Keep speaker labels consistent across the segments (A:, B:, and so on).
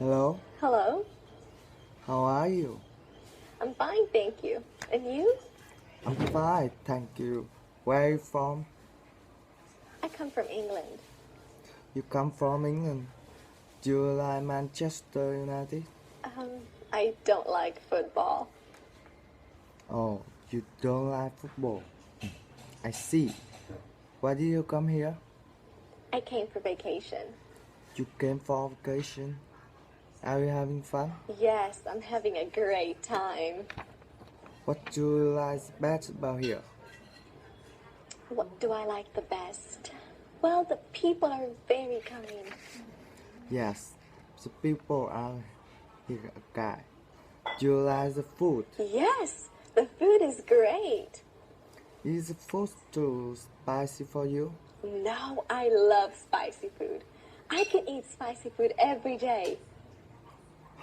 A: Hello,
B: Hello,
A: how are you?
B: I'm fine, thank you. And you?
A: I'm fine, thank you. Where are you from?
B: I come from England.
A: You come from England. Do you like Manchester United?
B: I don't like football.
A: Oh, you don't like football. I see. Why did you come here?
B: I came for vacation.
A: You came for vacation. Are you having fun?
B: Yes, I'm having a great time.
A: What do you like best about here?
B: What do I like the best? Well, the people are very kind.
A: Yes, the people are here guy. Do you like the food?
B: Yes, the food is great.
A: Is the food too spicy for you?
B: No, I love spicy food. I can eat spicy food every day.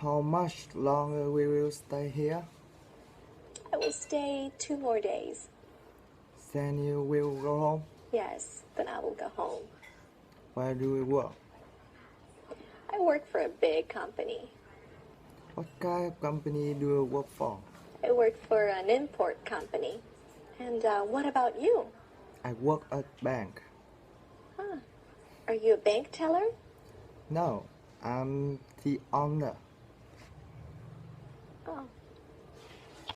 A: How much longer will you stay here?
B: I will stay 2 more days.
A: Then you will go home.
B: Yes, then I will go home.
A: Where do you work?
B: I work for a big company.
A: What kind of company do you work for?
B: I work for an import company. And what about you?
A: I work at bank.
B: Huh. Are you a bank teller?
A: No, I'm the owner.
B: Oh,